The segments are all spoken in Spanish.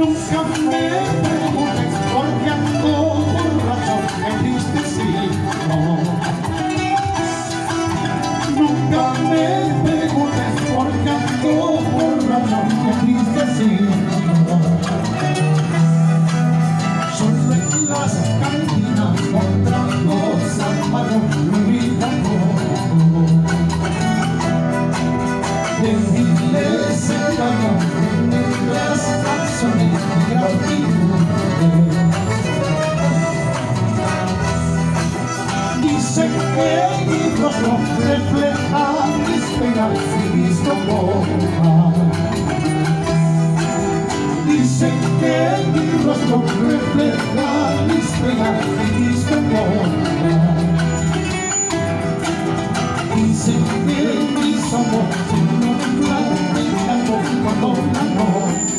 Nunca me preguntes por qué ando borracho, entristecido. Nunca me preguntes por qué ando borracho, entristecido. Solo en las cantinas otra cosa para olvidarlo. De miles de años las canciones de gratitud. Dicen que mi rostro refleja mis penas y mis congojas. Dicen que mi rostro refleja mis penas y mis congojas. Dicen que mis ojos se nublan de llanto cuando la noto.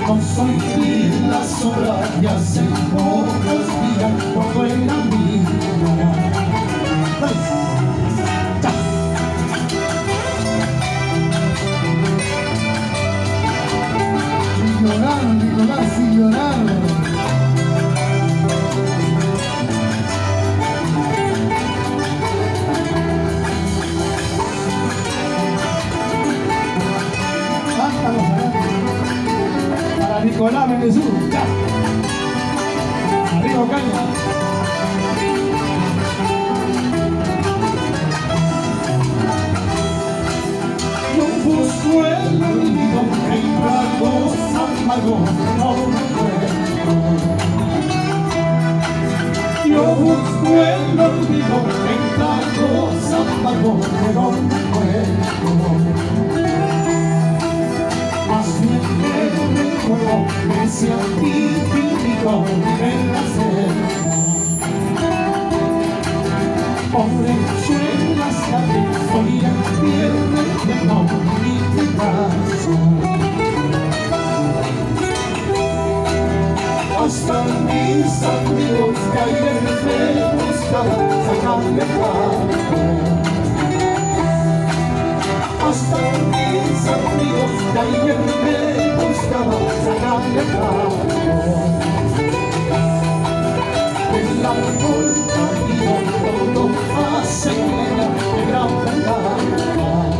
No soy ni la sola que hace pocos días todo era mío. Llorar, Nicolás, y llorar. Para Nicolás Menezur, ya. Arriba caña. Yo busco el olvido en tragos amargos, no recuerdo. Yo busco el olvido en tragos amargos, no recuerdo. Más bien que recuerdo ese antípico nivel de hacer. Pobre yo en las calles, soy el viernes de no mi pedazo. Hasta mis amigos que ayer me buscaban sacarme pago. Hasta mis amigos que ayer me buscaban sacarme pago. El árbol caído todo hace de gran verdad.